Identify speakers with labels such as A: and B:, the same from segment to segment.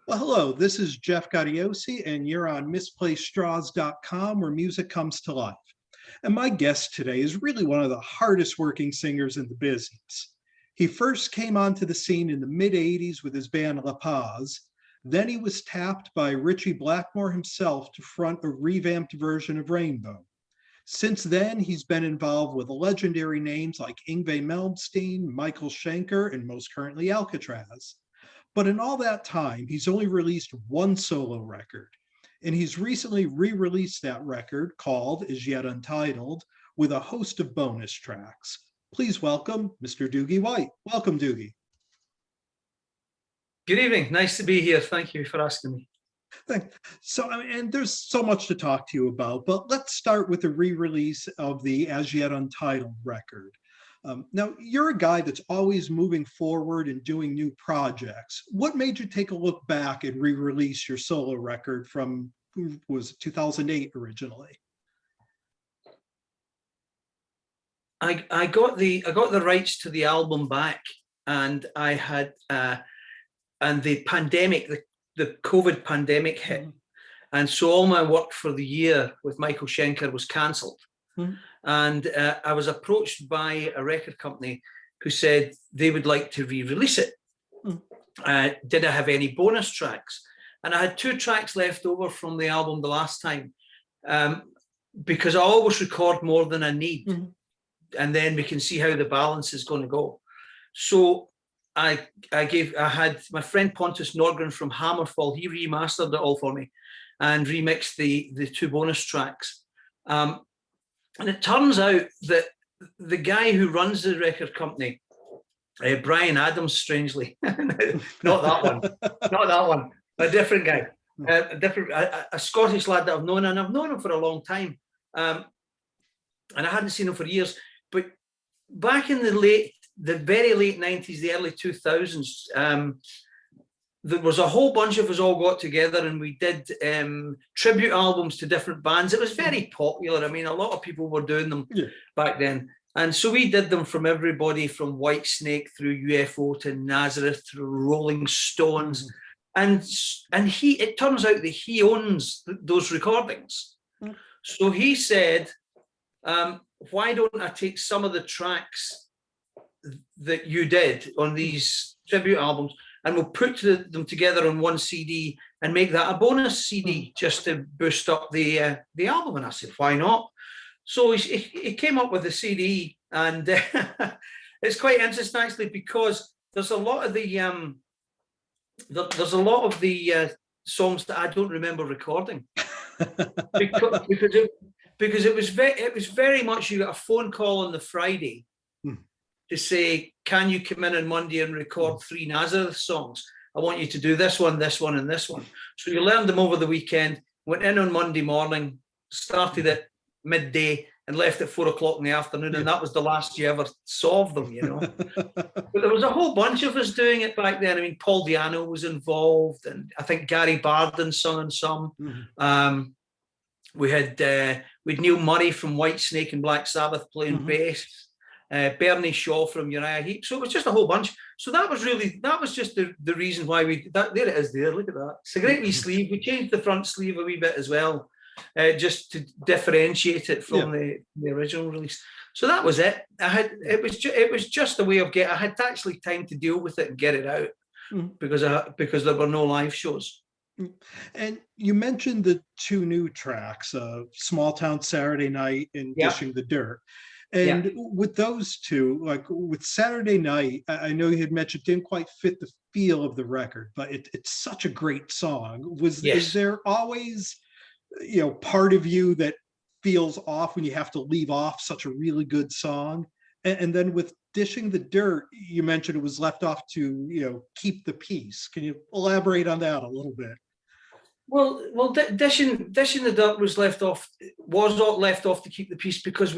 A: Well, hello, this is Jeff Gaudiosi, and you're on misplacedstraws.com, where music comes to life. And my guest today is really one of the hardest working singers in the business. He first came onto the scene in the mid-'80s with his band La Paz. Then he was tapped by Ritchie Blackmore himself to front a revamped version of Rainbow. Since then, he's been involved with legendary names like Yngwie Malmsteen, Michael Schenker, and most currently Alcatrazz. But in all that time, he's only released one solo record, and he's recently re-released that record called As Yet Untitled with a host of bonus tracks. Please welcome Mr. Doogie White. Welcome, Doogie.
B: Good evening. Nice to be here. Thank you for asking me.
A: So, and there's so much to talk to you about, but let's start with the re-release of the As Yet Untitled record. Now, you're a guy that's always moving forward and doing new projects. What made you take a look back and re-release your solo record from, was it 2008 originally?
B: I got the rights to the album back, and I had and the pandemic, the COVID pandemic hit, and so all my work for the year with Michael Schenker was cancelled. And I was approached by a record company who said they would like to re-release it. Did I have any bonus tracks? And I had 2 tracks left over from the album the last time, because I always record more than I need, and then we can see how the balance is going to go. So I had my friend Pontus Nordgren from Hammerfall. He remastered it all for me and remixed the 2 bonus tracks. And it turns out that the guy who runs the record company, Brian Adams, strangely, not that one, a different guy, a Scottish lad that I've known, and I've known him for a long time, and I hadn't seen him for years. But back in the very late 90s, the early 2000s, there was a whole bunch of us all got together and we did tribute albums to different bands. It was very popular. I mean, a lot of people were doing them back then. And so we did them from everybody from Whitesnake through UFO to Nazareth through Rolling Stones. And it turns out that he owns those recordings. So he said, why don't I take some of the tracks that you did on these tribute albums, and we'll put them together on one CD and make that a bonus CD just to boost up the album. And I said, why not? So he came up with the CD, and it's quite interesting actually, because there's a lot of the songs that I don't remember recording because it was very much, you got a phone call on the Friday to say, can you come in on Monday and record 3 Nazareth songs? I want you to do this one, and this one. So you learned them over the weekend, went in on Monday morning, started at midday and left at 4 o'clock in the afternoon. And that was the last you ever saw of them, you know. But there was a whole bunch of us doing it back then. I mean, Paul Di'Anno was involved, and I think Gary Barden sung on some. We had Neil Murray from Whitesnake and Black Sabbath playing bass. Bernie Shaw from Uriah Heep. So it was just a whole bunch. So that was just the reason why there it is there, look at that. It's a great wee sleeve. We changed the front sleeve a wee bit as well, just to differentiate it from the original release. So that was it. It was just a way of I had actually time to deal with it and get it out, because there were no live shows.
A: And you mentioned the 2 new tracks, Small Town Saturday Night and Dishing the Dirt. And with those 2, like with Saturday Night, I know you had mentioned didn't quite fit the feel of the record, but it's such a great song. Is there always, part of you that feels off when you have to leave off such a really good song? And then with Dishing the Dirt, you mentioned it was left off to, keep the peace. Can you elaborate on that a little bit?
B: Well, Dishing the Dirt was left off to keep the peace because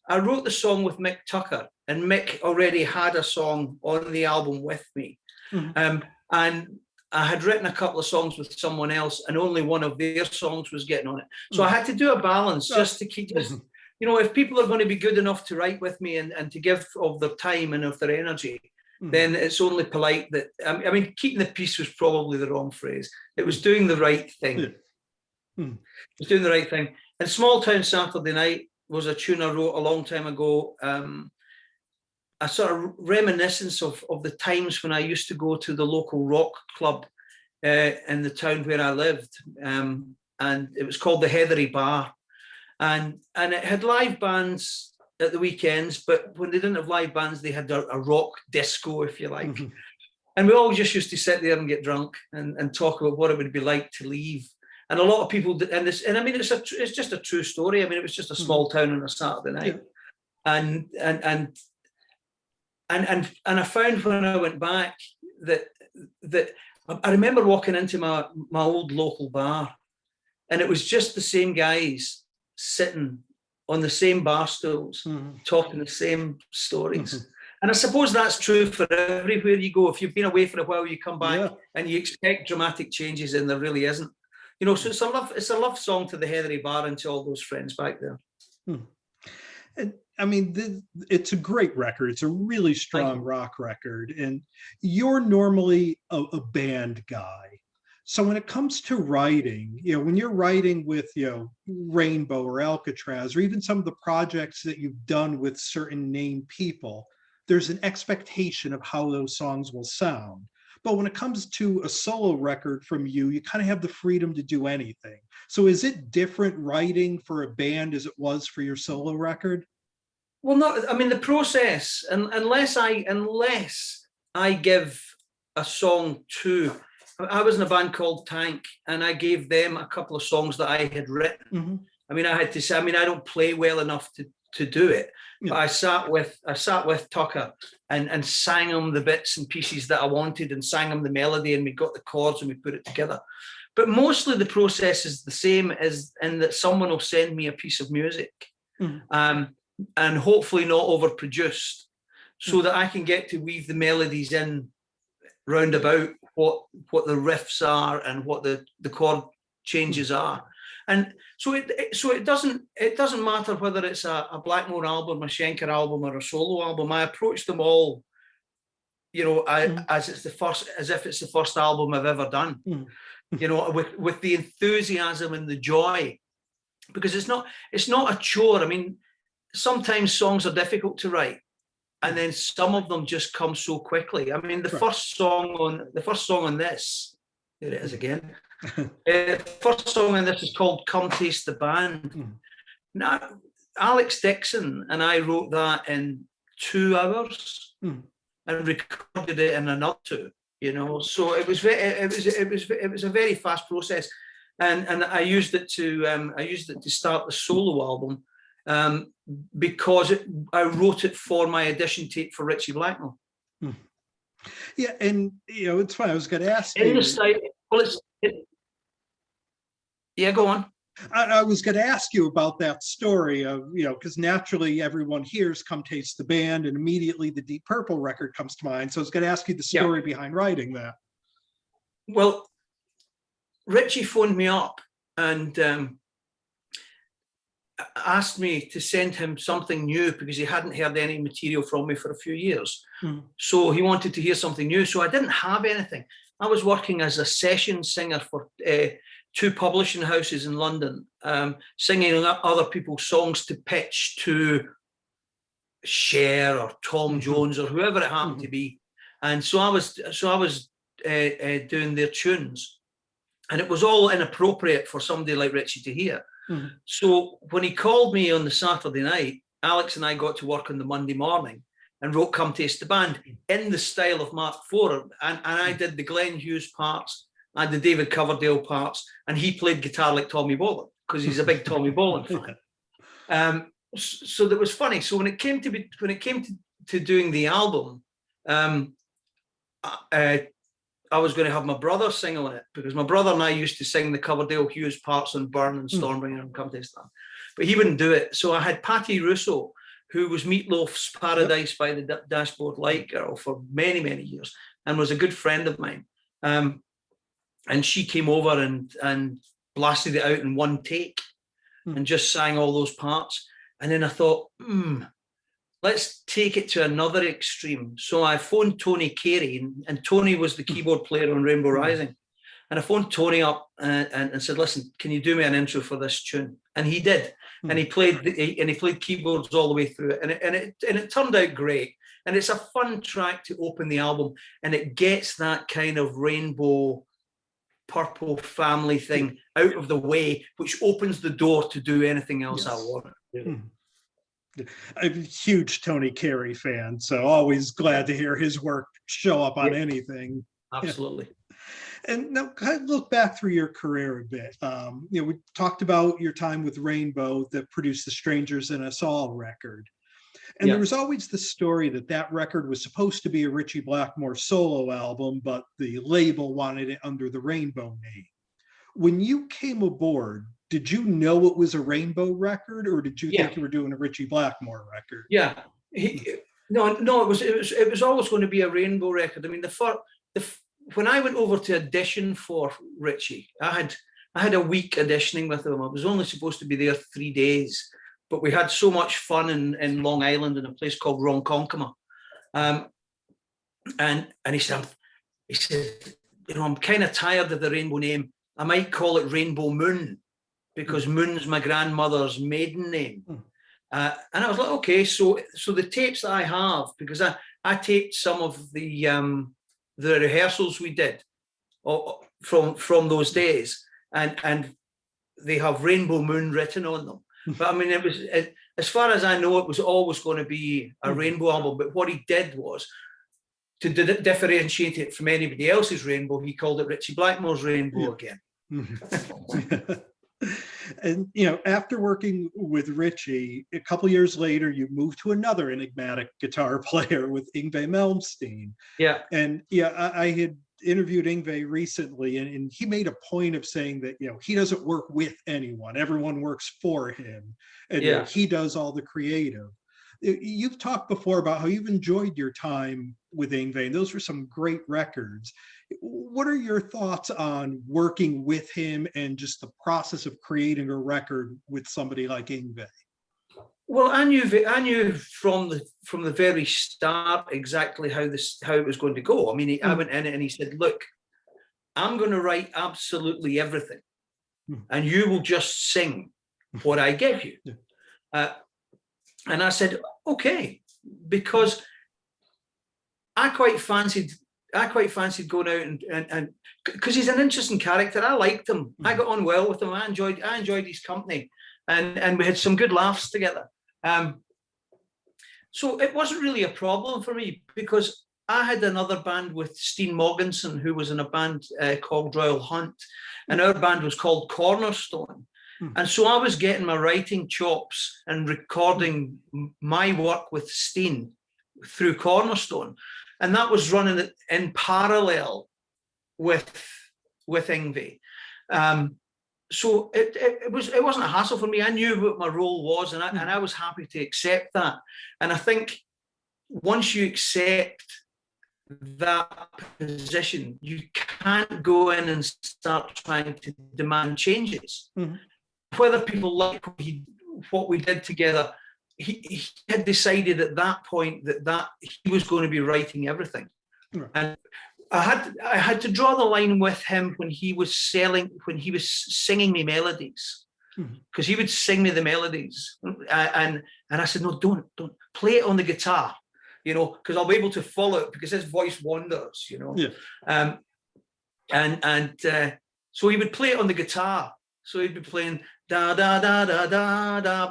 B: I wrote the song with Mick Tucker, and Mick already had a song on the album with me. And I had written a couple of songs with someone else, and only one of their songs was getting on it. So I had to do a balance just to keep this, if people are going to be good enough to write with me and to give of their time and of their energy, then it's only polite that, I mean, keeping the peace was probably the wrong phrase. It was doing the right thing. It was doing the right thing. And Small Town Saturday Night was a tune I wrote a long time ago. A sort of reminiscence of the times when I used to go to the local rock club in the town where I lived. And it was called the Heathery Bar. And it had live bands at the weekends, but when they didn't have live bands, they had a rock disco, if you like. And we all just used to sit there and get drunk and talk about what it would be like to leave. And a lot of people, and I mean, it's just a true story. I mean, it was just a small town on a Saturday night. And I found when I went back that I remember walking into my old local bar, and it was just the same guys sitting on the same bar stools, talking the same stories. And I suppose that's true for everywhere you go. If you've been away for a while, you come back and you expect dramatic changes, and there really isn't. You know, so it's a love song to the Heathery Bar and to all those friends back there.
A: And I mean, it's a great record. It's a really strong rock record. And you're normally a band guy. So when it comes to writing, you know, when you're writing with, you know, Rainbow or Alcatrazz, or even some of the projects that you've done with certain named people, there's an expectation of how those songs will sound. But when it comes to a solo record from you, you kind of have the freedom to do anything. So is it different writing for a band as it was for your solo record?
B: Well, not, I mean, the process, unless I give a song to, I was in a band called Tank, and I gave them a couple of songs that I had written. I mean, I had to say, I mean, I don't play well enough to do it, but I sat with Tucker and sang him the bits and pieces that I wanted, and sang him the melody, and we got the chords and we put it together. But mostly the process is the same, as in that someone will send me a piece of music, and hopefully not overproduced, so that I can get to weave the melodies in round about what the riffs are and what the chord changes are. And so it doesn't matter whether it's a Blackmore album, a Schenker album, or a solo album. I approach them all, you know, as if it's the first album I've ever done. You know, with the enthusiasm and the joy, because it's not a chore. I mean, sometimes songs are difficult to write, and then some of them just come so quickly. I mean, the first song on this, here it is again. The first song on this is called "Come Taste the Band." Now, Alex Dixon and I wrote that in 2 hours and recorded it in another 2. You know, so it was a very fast process, and I used it to start the solo album. Because I wrote it for my audition tape for Ritchie Blackmore.
A: Yeah, and you know, it's funny. I was going to ask
B: in
A: you.
B: The style, well, yeah, go on.
A: I was going to ask you about that story of, you know, because naturally everyone hears "Come Taste the Band" and immediately the Deep Purple record comes to mind. So I was going to ask you the story behind writing that.
B: Well, Ritchie phoned me up and asked me to send him something new, because he hadn't heard any material from me for a few years. So he wanted to hear something new. So I didn't have anything. I was working as a session singer for 2 publishing houses in London, singing other people's songs to pitch to Cher or Tom Jones or whoever it happened to be. And so I was doing their tunes, and it was all inappropriate for somebody like Ritchie to hear. So when he called me on the Saturday night, Alex and I got to work on the Monday morning and wrote "Come Taste the Band" in the style of Mark IV. And I did the Glenn Hughes parts, I did the David Coverdale parts, and he played guitar like Tommy Bolin, because he's a big Tommy Bolin fan. So that was funny. So when it came to doing the album, I was going to have my brother sing on it, because my brother and I used to sing the Coverdale Hughes parts on Burn and Stormbringer and Come Taste the Band, but he wouldn't do it. So I had Patty Russo, who was Meatloaf's Paradise by the Dashboard Light Girl for many, many years, and was a good friend of mine. And she came over and blasted it out in one take and just sang all those parts. And then I thought, let's take it to another extreme. So I phoned Tony Carey, and Tony was the keyboard player on Rainbow Rising. And I phoned Tony up and said, listen, can you do me an intro for this tune? And he did. And he played keyboards all the way through it. And it turned out great. And it's a fun track to open the album. And it gets that kind of rainbow purple family thing out of the way, which opens the door to do anything else I want.
A: I'm a huge Tony Carey fan, so always glad to hear his work show up on anything.
B: Absolutely.
A: And now, kind of look back through your career a bit. We talked about your time with Rainbow that produced the Strangers in Us All record. And there was always the story that record was supposed to be a Ritchie Blackmore solo album, but the label wanted it under the Rainbow name. When you came aboard, did you know it was a Rainbow record, or did you think you were doing a Ritchie Blackmore record?
B: Yeah. No, it was always going to be a Rainbow record. I mean, when I went over to audition for Ritchie, I had a week auditioning with him. I was only supposed to be there 3 days, but we had so much fun in Long Island in a place called Ronkonkoma. And he said, I'm kind of tired of the Rainbow name. I might call it Rainbow Moon, because Moon's my grandmother's maiden name. And I was like, okay, so the tapes that I have, because I taped some of the rehearsals we did from those days, and they have Rainbow Moon written on them. But I mean, it was, as far as I know, it was always going to be a Rainbow album. But what he did was, to differentiate it from anybody else's Rainbow, he called it Ritchie Blackmore's Rainbow again.
A: And after working with Ritchie, a couple years later, you moved to another enigmatic guitar player with Yngwie Malmsteen.
B: Yeah.
A: And I had interviewed Yngwie recently, and he made a point of saying that he doesn't work with anyone; everyone works for him, and he does all the creative. You've talked before about how you've enjoyed your time with Yngwie, and those were some great records. What are your thoughts on working with him and just the process of creating a record with somebody like Yngwie?
B: Well, I knew from the very start exactly how it was going to go. I mean, I went in and he said, "Look, I'm going to write absolutely everything, and you will just sing what I give you." And I said, "Okay," because I quite fancied going out and because he's an interesting character. I liked him. I got on well with him. I enjoyed his company, and we had some good laughs together. So it wasn't really a problem for me, because I had another band with Steen Moggensen, who was in a band called Royal Hunt, and our band was called Cornerstone. And so I was getting my writing chops and recording my work with Steen through Cornerstone, and that was running in parallel with Yngwie. So it wasn't a hassle for me. I knew what my role was, and I was happy to accept that. And I think once you accept that position, you can't go in and start trying to demand changes. Whether people like what we did together, he had decided at that point that he was going to be writing everything. And I had to draw the line with him when he was singing me melodies, because he would sing me the melodies, and I said, "No, don't play it on the guitar, because I'll be able to follow it, because his voice wanders, so he would play it on the guitar. So he'd be playing da da da da da da.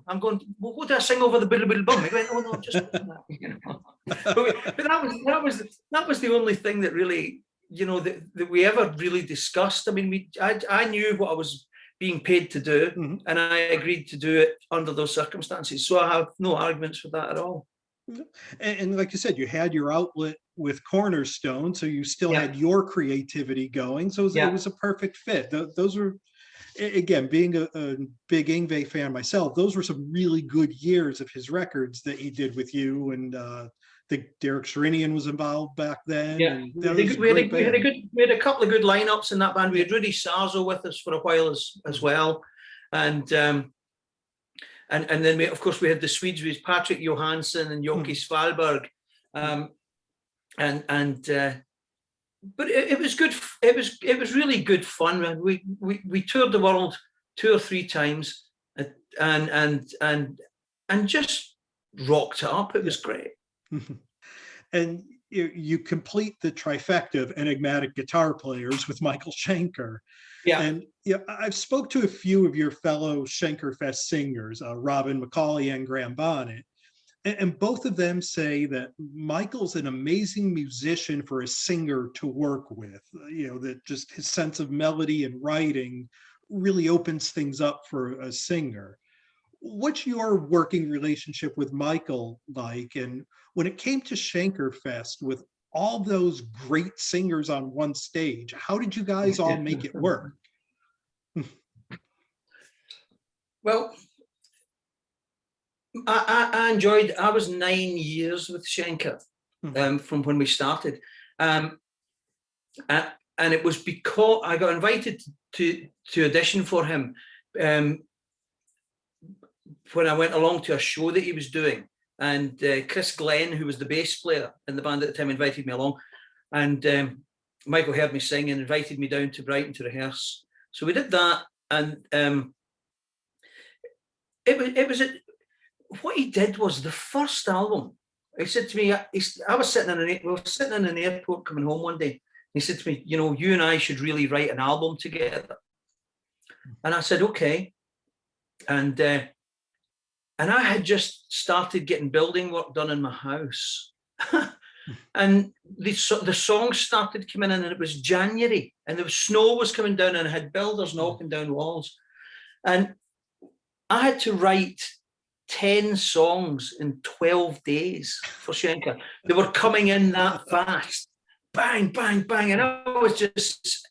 B: I'm going, well, what do I sing over the biddle biddle bum? He went, "Oh no, just But that was the only thing that really, that we ever really discussed. I mean, I knew what I was being paid to do, and I agreed to do it under those circumstances. So I have no arguments with that at all.
A: And like you said, you had your outlet with Cornerstone, so you still had your creativity going. So it was a perfect fit. Those were, again, being a big Yngwie fan myself, those were some really good years of his records that he did with you. And I think Derek Sherinian was involved back then.
B: Yeah, we had a couple of good lineups in that band. We had Rudy Sarzo with us for a while as well, and and then of course we had the Swedes with Patrick Johansson and Jocke Svalberg, but it was good. It was really good fun. We toured the world 2 or 3 times, and just rocked it up. It was great.
A: And you complete the trifecta of enigmatic guitar players with Michael Schenker.
B: Yeah.
A: And I've spoke to a few of your fellow Shankerfest singers, Robin McCauley and Graham Bonnet, and both of them say that Michael's an amazing musician for a singer to work with. That just his sense of melody and writing really opens things up for a singer. What's your working relationship with Michael like? And when it came to Shankerfest, with all those great singers on one stage, how did you guys all make it work?
B: Well, I enjoyed. I was 9 years with Schenker from when we started, and it was because I got invited to audition for him when I went along to a show that he was doing, and Chris Glenn, who was the bass player in the band at the time, invited me along, and Michael heard me sing and invited me down to Brighton to rehearse. So we did that, and what he did was the first album. He said to me, we were sitting in an airport coming home one day. He said to me, you and I should really write an album together. And I said, okay. And I had just started getting building work done in my house. And the songs started coming in, and it was January, and the snow was coming down, and I had builders knocking down walls. And I had to write 10 songs in 12 days for Schenker. They were coming in that fast. Bang, bang, bang. And I was just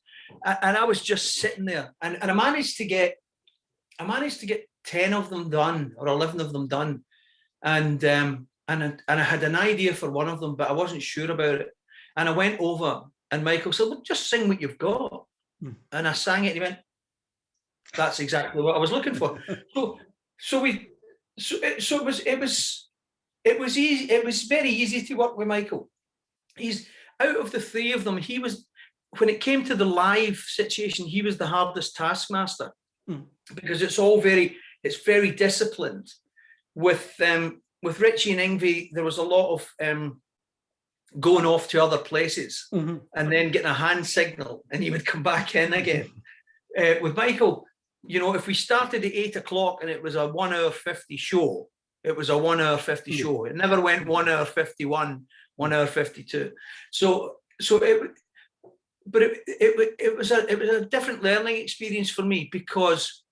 B: sitting there. And I managed to get 10 of them done, or 11 of them done. And I had an idea for one of them, but I wasn't sure about it. And I went over, and Michael said, well, just sing what you've got. And I sang it, and he went, that's exactly what I was looking for. It was easy. It was very easy to work with Michael. He's out of the 3 of them. When it came to the live situation, he was the hardest taskmaster because it's very disciplined. With Ritchie and Yngwie, there was a lot of going off to other places and then getting a hand signal, and he would come back in again. With Michael, if we started at 8 o'clock and it was a 1 hour 50 show, it was a 1 hour 50 show. It never went 1 hour 51, 1 hour 52. So it was a different learning experience for me, because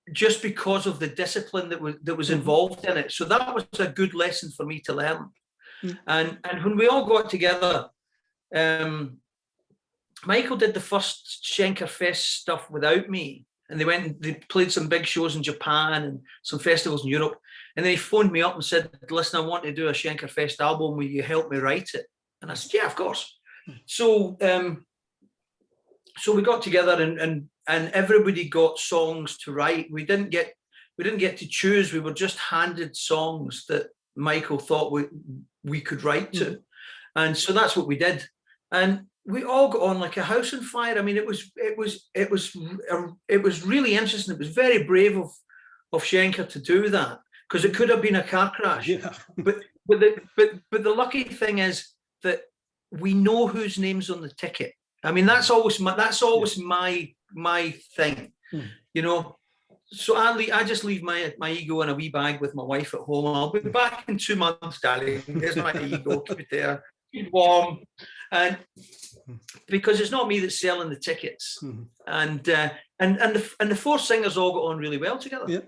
B: of the discipline that was involved in it. So that was a good lesson for me to learn. And when we all got together, Michael did the first Shankerfest stuff without me, and they played some big shows in Japan and some festivals in Europe. And then he phoned me up and said, listen, I want to do a Shankerfest album. Will you help me write it? And I said, yeah, of course. So we got together, and everybody got songs to write. We didn't get to choose. We were just handed songs that Michael thought we could write to. And so that's what we did. And we all got on like a house on fire. I mean, it was really interesting. It was very brave of Schenker to do that, because it could have been a car crash. Yeah. But the lucky thing is that we know whose name's on the ticket. I mean, that's always my thing, So I just leave my ego in a wee bag with my wife at home. I'll be back in 2 months, darling. There's my ego. Keep it there. Keep it warm. And because it's not me that's selling the tickets. And the 4 singers all got on really well together. Yeah.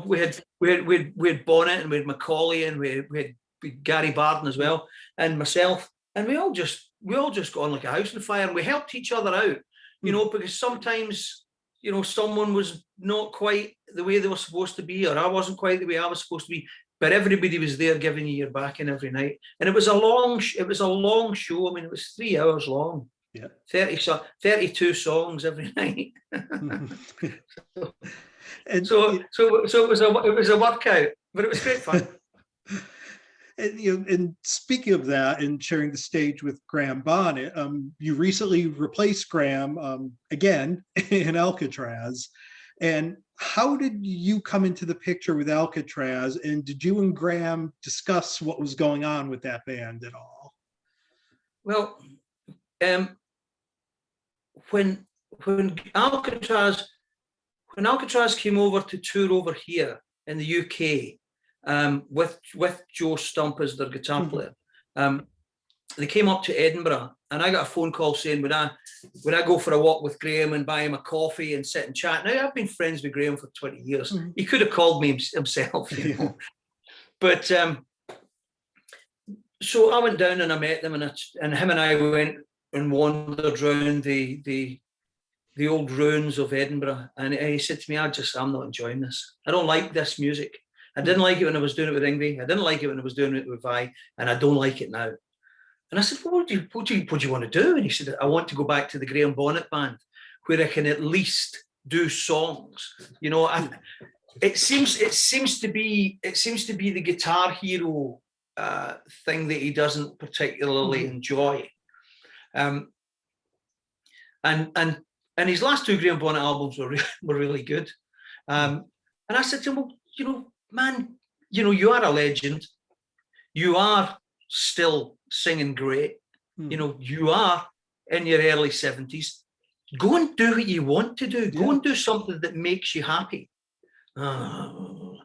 B: We had Bonnet, and we had Macaulay, and we had Gary Barden as well, and myself, and we all just got on like a house on fire, and we helped each other out, because sometimes someone was not quite the way they were supposed to be, or I wasn't quite the way I was supposed to be, but everybody was there giving you your backing every night. And it was a long show. I mean, it was 3 hours long. Yeah. 32 songs every night.
A: And
B: So it was a workout, but it was great fun.
A: and speaking of that, and sharing the stage with Graham Bonnet, you recently replaced Graham again in Alcatrazz. And how did you come into the picture with Alcatrazz? And did you and Graham discuss what was going on with that band at all?
B: Well, when Alcatrazz came over to tour over here in the UK, with Joe Stump as their guitar player, they came up to Edinburgh, and I got a phone call saying, would I go for a walk with Graham and buy him a coffee and sit and chat? Now, I've been friends with Graham for 20 years. He could have called me himself, you know. But so I went down and I met them, and him and I went and wandered around the old ruins of Edinburgh. And he said to me, I'm not enjoying this. I don't like this music. I didn't like it when I was doing it with Yngwie. I didn't like it when I was doing it with Vi, and I don't like it now. And I said, well, what do you want to do? And he said, I want to go back to the Graham Bonnet band, where I can at least do songs. You know, it seems to be the Guitar Hero thing that he doesn't particularly enjoy. And his last two Graham Bonnet albums were really good. And I said to him, well, you know, man, you know, you are a legend. You are still singing great. You know, you are in your early 70s. Go and do what you want to do. Go and do something that makes you happy. And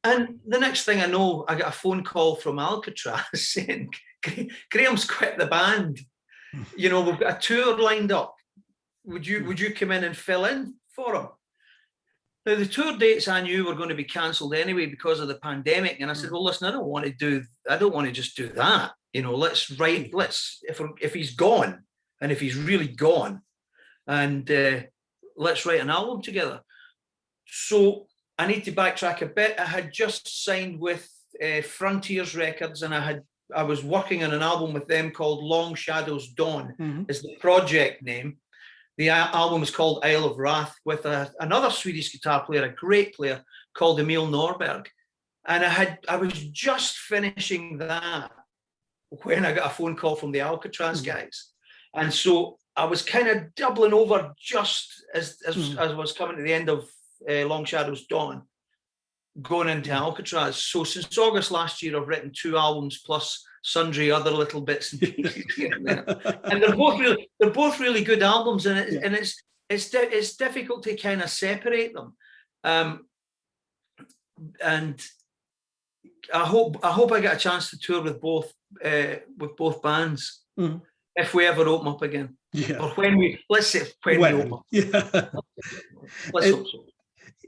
B: the next thing I know, I got a phone call from Alcatraz saying, Graham's quit the band. You know, we've got a tour lined up. Would you come in and fill in for him? Now, the tour dates I knew were going to be cancelled anyway because of the pandemic. And I said, well, listen, I don't want to just do that. You know, if he's gone, and if he's really gone, and let's write an album together. So I need to backtrack a bit. I had just signed with Frontiers Records, and I was working on an album with them called Long Shadows Dawn is the project name. The album is called Isle of Wrath, with another Swedish guitar player, a great player called Emil Norberg. And I was just finishing that when I got a phone call from the Alcatraz guys. And so I was kind of doubling over just as I was coming to the end of Long Shadows Dawn, going into Alcatraz. So since August last year, I've written 2 albums plus sundry other little bits and pieces here and there. And they're both really good albums, and it's difficult to kind of separate them. And I hope I get a chance to tour with both bands if we ever open up again. Yeah. Or let's say when we open up. Yeah. Let's hope so.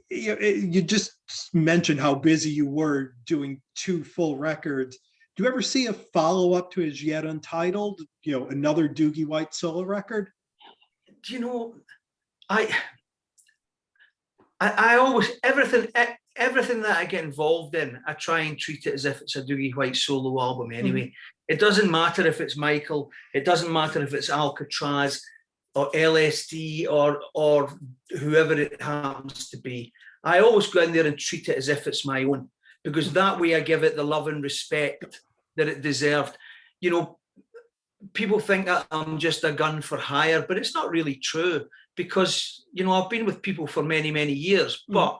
A: You just mentioned how busy you were doing 2 full records. Do you ever see a follow-up to As Yet Untitled, you know, another Doogie White solo record?
B: Do you know, I always, everything that I get involved in, I try and treat it as if it's a Doogie White solo album anyway. It doesn't matter if it's Michael, it doesn't matter if it's Alcatrazz or LSD or whoever it happens to be. I always go in there and treat it as if it's my own, because that way I give it the love and respect that it deserved. You know, people think that I'm just a gun for hire, but it's not really true, because, you know, I've been with people for many, many years, but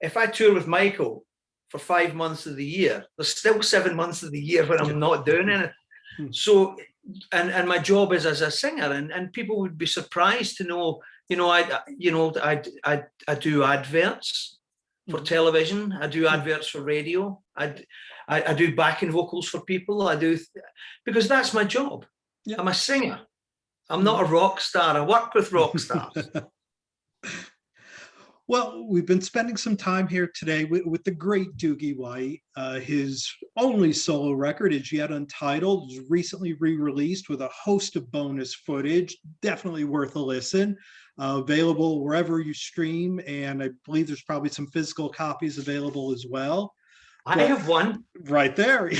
B: if I tour with Michael for 5 months of the year, there's still 7 months of the year when I'm not doing anything. So, and my job is as a singer, and people would be surprised to know, you know, I do adverts for television. I do adverts for radio. I do backing vocals for people. Because that's my job. Yep. I'm a singer. I'm not a rock star. I work with rock stars.
A: Well, we've been spending some time here today with the great Doogie White. His only solo record, As Yet Untitled, was recently re-released with a host of bonus footage. Definitely worth a listen. Available wherever you stream, and I believe there's probably some physical copies available as well.
B: I have one
A: right there.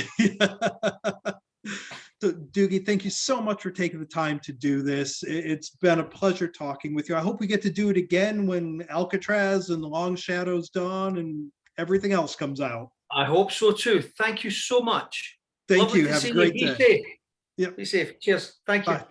A: So, Doogie, thank you so much for taking the time to do this. It's been a pleasure talking with you. I hope we get to do it again when Alcatraz and The Long Shadows Dawn and everything else comes out.
B: I hope so too. Thank you so much.
A: Thank
B: Lovely
A: you.
B: to
A: Have
B: see
A: a great
B: you.
A: day.
B: Be safe.
A: Yep.
B: Be safe. Cheers. Thank you.
A: Bye.